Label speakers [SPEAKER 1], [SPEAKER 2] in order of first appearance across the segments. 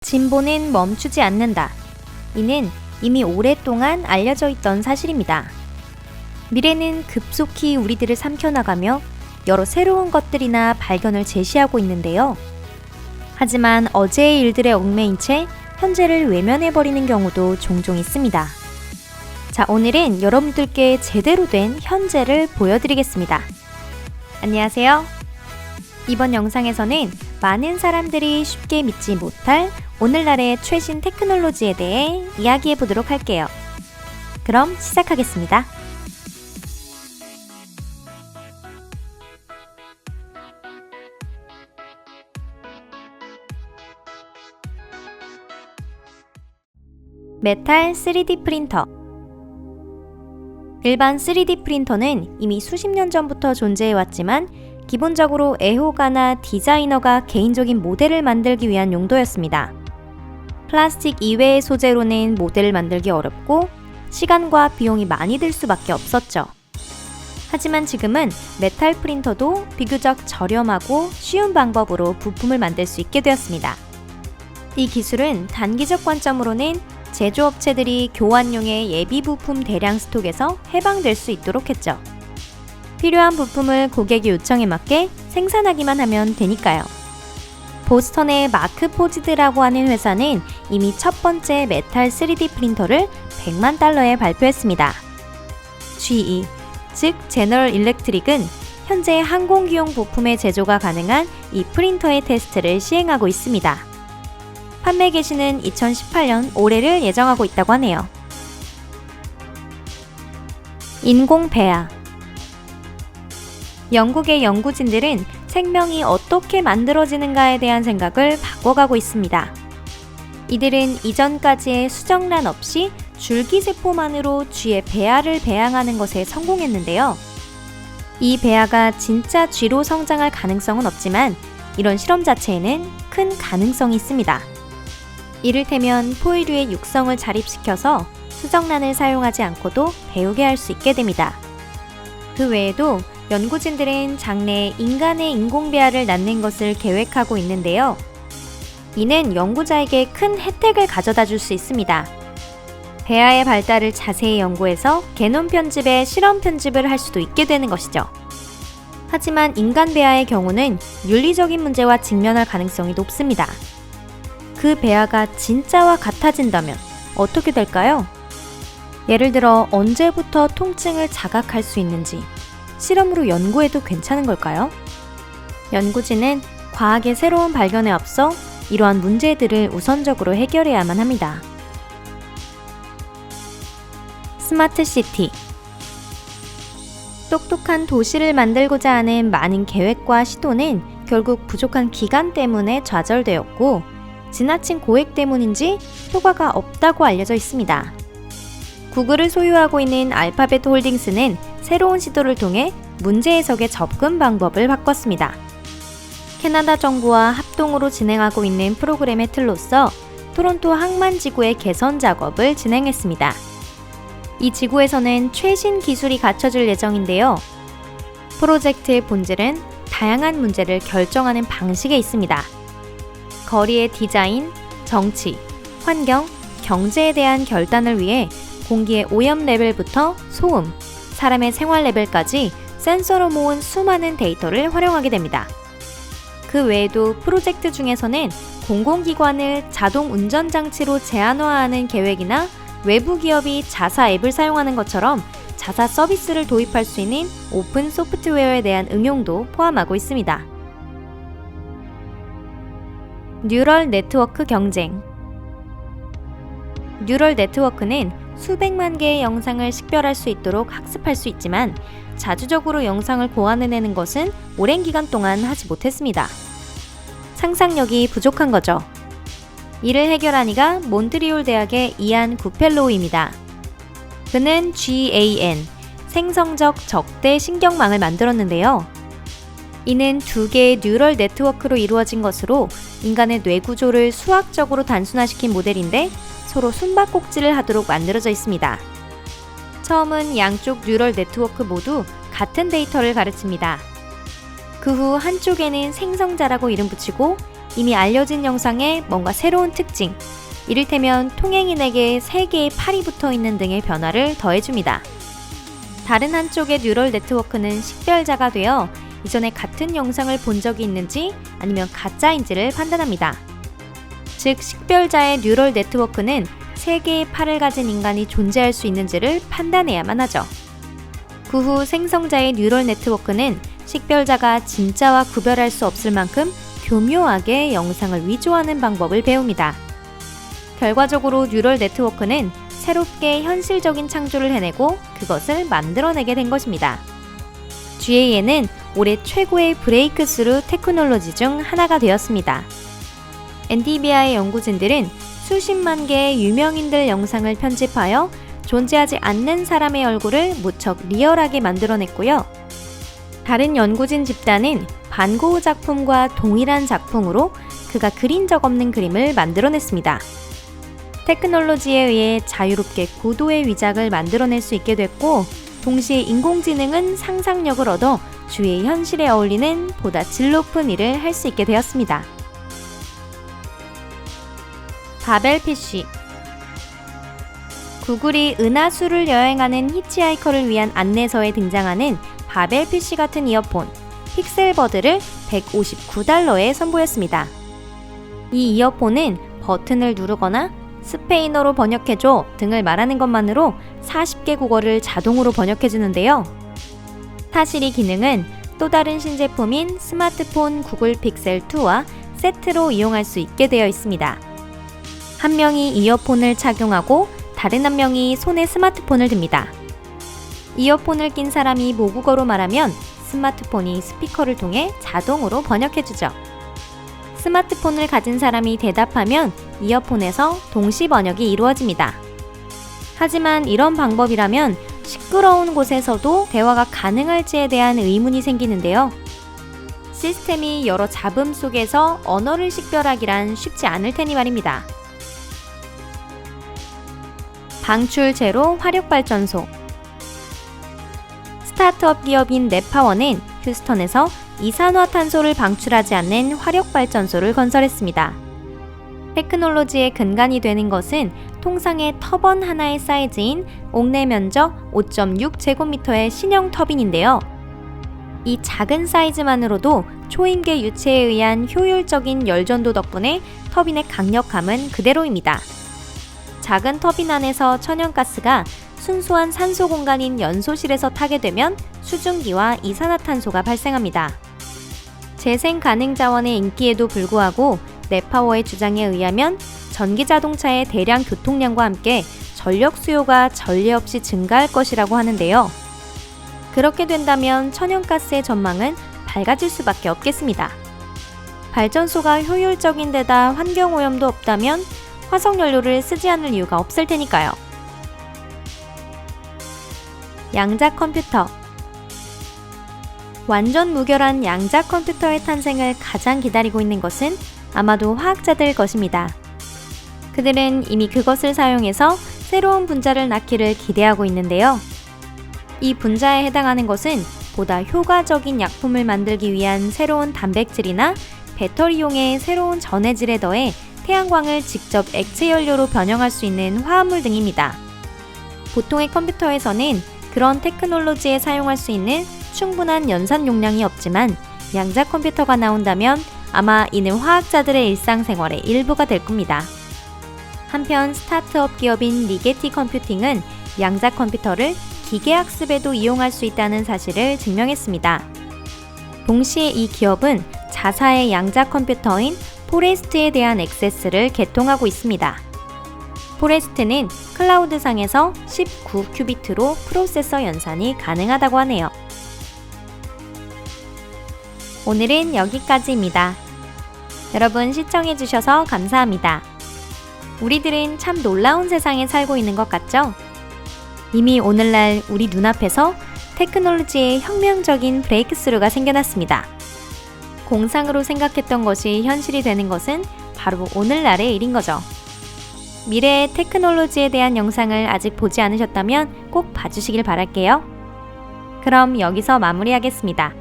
[SPEAKER 1] 진보는 멈추지 않는다. 이는 이미 오랫동안 알려져 있던 사실입니다. 미래는 급속히 우리들을 삼켜나가며 여러 새로운 것들이나 발견을 제시하고 있는데요. 하지만 어제의 일들에 얽매인 채 현재를 외면해버리는 경우도 종종 있습니다. 자, 오늘은 여러분들께 제대로 된 현재를 보여드리겠습니다. 안녕하세요. 이번 영상에서는 많은 사람들이 쉽게 믿지 못할 오늘날의 최신 테크놀로지에 대해 이야기해 보도록 할게요. 그럼 시작하겠습니다. 메탈 3D 프린터. 일반 3D 프린터는 이미 수십 년 전부터 존재해왔지만 기본적으로 애호가나 디자이너가 개인적인 모델을 만들기 위한 용도였습니다. 플라스틱 이외의 소재로는 모델을 만들기 어렵고 시간과 비용이 많이 들 수밖에 없었죠. 하지만 지금은 메탈 프린터도 비교적 저렴하고 쉬운 방법으로 부품을 만들 수 있게 되었습니다. 이 기술은 단기적 관점으로는 제조업체들이 교환용의 예비 부품 대량 스톡에서 해방될 수 있도록 했죠. 필요한 부품을 고객의 요청에 맞게 생산하기만 하면 되니까요. 보스턴의 마크 포지드라고 하는 회사는 이미 첫 번째 메탈 3D 프린터를 100만 달러에 발표했습니다. GE, 즉 제너럴 일렉트릭은 현재 항공기용 부품의 제조가 가능한 이 프린터의 테스트를 시행하고 있습니다. 판매 개시는 2018년 올해를 예정하고 있다고 하네요. 인공 배아. 영국의 연구진들은 생명이 어떻게 만들어지는가에 대한 생각을 바꿔가고 있습니다. 이들은 이전까지의 수정란 없이 줄기세포만으로 쥐의 배아를 배양하는 것에 성공했는데요. 이 배아가 진짜 쥐로 성장할 가능성은 없지만 이런 실험 자체에는 큰 가능성이 있습니다. 이를테면 포유류의 육성을 자립시켜서 수정란을 사용하지 않고도 배우게 할 수 있게 됩니다. 그 외에도 연구진들은 장래에 인간의 인공배아를 낳는 것을 계획하고 있는데요. 이는 연구자에게 큰 혜택을 가져다 줄 수 있습니다. 배아의 발달을 자세히 연구해서 게놈 편집에 실험 편집을 할 수도 있게 되는 것이죠. 하지만 인간 배아의 경우는 윤리적인 문제와 직면할 가능성이 높습니다. 그 배아가 진짜와 같아진다면 어떻게 될까요? 예를 들어 언제부터 통증을 자각할 수 있는지 실험으로 연구해도 괜찮은 걸까요? 연구진은 과학의 새로운 발견에 앞서 이러한 문제들을 우선적으로 해결해야만 합니다. 스마트 시티. 똑똑한 도시를 만들고자 하는 많은 계획과 시도는 결국 부족한 기간 때문에 좌절되었고 지나친 고액 때문인지 효과가 없다고 알려져 있습니다. 구글을 소유하고 있는 알파벳 홀딩스는 새로운 시도를 통해 문제 해석의 접근 방법을 바꿨습니다. 캐나다 정부와 합동으로 진행하고 있는 프로그램의 틀로서 토론토 항만지구의 개선 작업을 진행했습니다. 이 지구에서는 최신 기술이 갖춰질 예정인데요. 프로젝트의 본질은 다양한 문제를 결정하는 방식에 있습니다. 거리의 디자인, 정치, 환경, 경제에 대한 결단을 위해 공기의 오염 레벨부터 소음, 사람의 생활 레벨까지 센서로 모은 수많은 데이터를 활용하게 됩니다. 그 외에도 프로젝트 중에서는 공공기관을 자동 운전장치로 제한화하는 계획이나 외부 기업이 자사 앱을 사용하는 것처럼 자사 서비스를 도입할 수 있는 오픈 소프트웨어에 대한 응용도 포함하고 있습니다. 뉴럴 네트워크 경쟁. 뉴럴 네트워크는 수백만 개의 영상을 식별할 수 있도록 학습할 수 있지만 자주적으로 영상을 고안해내는 것은 오랜 기간 동안 하지 못했습니다. 상상력이 부족한 거죠. 이를 해결한 이가 몬트리올 대학의 이안 구펠로우입니다. 그는 GAN, 생성적 적대 신경망을 만들었는데요. 이는 두 개의 뉴럴 네트워크로 이루어진 것으로 인간의 뇌 구조를 수학적으로 단순화시킨 모델인데 서로 숨바꼭질을 하도록 만들어져 있습니다. 처음은 양쪽 뉴럴 네트워크 모두 같은 데이터를 가르칩니다. 그 후 한쪽에는 생성자라고 이름 붙이고 이미 알려진 영상에 뭔가 새로운 특징, 이를테면 통행인에게 3개의 팔이 붙어 있는 등의 변화를 더해줍니다. 다른 한쪽의 뉴럴 네트워크는 식별자가 되어 이전에 같은 영상을 본 적이 있는지 아니면 가짜인지를 판단합니다. 즉, 식별자의 뉴럴 네트워크는 3개의 팔을 가진 인간이 존재할 수 있는지를 판단해야만 하죠. 그 후 생성자의 뉴럴 네트워크는 식별자가 진짜와 구별할 수 없을 만큼 교묘하게 영상을 위조하는 방법을 배웁니다. 결과적으로 뉴럴 네트워크는 새롭게 현실적인 창조를 해내고 그것을 만들어내게 된 것입니다. GAN은 올해 최고의 브레이크스루 테크놀로지 중 하나가 되었습니다. NDVI의 연구진들은 수십만 개의 유명인들 영상을 편집하여 존재하지 않는 사람의 얼굴을 무척 리얼하게 만들어냈고요. 다른 연구진 집단은 반 고흐 작품과 동일한 작품으로 그가 그린 적 없는 그림을 만들어냈습니다. 테크놀로지에 의해 자유롭게 고도의 위작을 만들어낼 수 있게 됐고, 동시에 인공지능은 상상력을 얻어 주위의 현실에 어울리는 보다 질 높은 일을 할 수 있게 되었습니다. 바벨 PC. 구글이 은하수를 여행하는 히치하이커를 위한 안내서에 등장하는 바벨 PC 같은 이어폰, 픽셀버드를 $159에 선보였습니다. 이 이어폰은 버튼을 누르거나 스페인어로 번역해줘 등을 말하는 것만으로 40개 국어를 자동으로 번역해주는데요. 사실 이 기능은 또 다른 신제품인 스마트폰 구글 픽셀 2와 세트로 이용할 수 있게 되어 있습니다. 한 명이 이어폰을 착용하고 다른 한 명이 손에 스마트폰을 듭니다. 이어폰을 낀 사람이 모국어로 말하면 스마트폰이 스피커를 통해 자동으로 번역해주죠. 스마트폰을 가진 사람이 대답하면 이어폰에서 동시 번역이 이루어집니다. 하지만 이런 방법이라면 시끄러운 곳에서도 대화가 가능할지에 대한 의문이 생기는데요. 시스템이 여러 잡음 속에서 언어를 식별하기란 쉽지 않을 테니 말입니다. 방출 제로 화력발전소. 스타트업 기업인 넷파워는 휴스턴에서 이산화탄소를 방출하지 않는 화력발전소를 건설했습니다. 테크놀로지의 근간이 되는 것은 통상의 터번 하나의 사이즈인 옥내 면적 5.6제곱미터의 신형 터빈인데요. 이 작은 사이즈만으로도 초임계 유체에 의한 효율적인 열전도 덕분에 터빈의 강력함은 그대로입니다. 작은 터빈 안에서 천연가스가 순수한 산소 공간인 연소실에서 타게 되면 수증기와 이산화탄소가 발생합니다. 재생 가능 자원의 인기에도 불구하고 넷파워의 주장에 의하면 전기 자동차의 대량 교통량과 함께 전력 수요가 전례 없이 증가할 것이라고 하는데요. 그렇게 된다면 천연가스의 전망은 밝아질 수밖에 없겠습니다. 발전소가 효율적인 데다 환경오염도 없다면 화석연료를 쓰지 않을 이유가 없을 테니까요. 양자 컴퓨터. 완전 무결한 양자 컴퓨터의 탄생을 가장 기다리고 있는 것은 아마도 화학자들 것입니다. 그들은 이미 그것을 사용해서 새로운 분자를 낳기를 기대하고 있는데요. 이 분자에 해당하는 것은 보다 효과적인 약품을 만들기 위한 새로운 단백질이나 배터리용의 새로운 전해질에 더해 태양광을 직접 액체 연료로 변형할 수 있는 화합물 등입니다. 보통의 컴퓨터에서는 그런 테크놀로지에 사용할 수 있는 충분한 연산 용량이 없지만 양자 컴퓨터가 나온다면 아마 이는 화학자들의 일상생활의 일부가 될 겁니다. 한편 스타트업 기업인 리게티 컴퓨팅은 양자 컴퓨터를 기계학습에도 이용할 수 있다는 사실을 증명했습니다. 동시에 이 기업은 자사의 양자 컴퓨터인 포레스트에 대한 액세스를 개통하고 있습니다. 포레스트는 클라우드상에서 19큐비트로 프로세서 연산이 가능하다고 하네요. 오늘은 여기까지입니다. 여러분 시청해주셔서 감사합니다. 우리들은 참 놀라운 세상에 살고 있는 것 같죠? 이미 오늘날 우리 눈앞에서 테크놀로지의 혁명적인 브레이크스루가 생겨났습니다. 공상으로 생각했던 것이 현실이 되는 것은 바로 오늘날의 일인 거죠. 미래의 테크놀로지에 대한 영상을 아직 보지 않으셨다면 꼭 봐주시길 바랄게요. 그럼 여기서 마무리하겠습니다.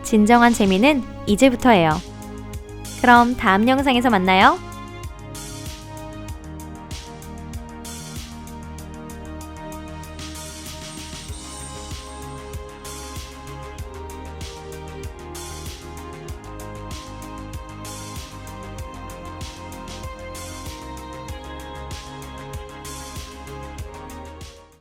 [SPEAKER 1] 진정한 재미는 이제부터예요. 그럼 다음 영상에서 만나요.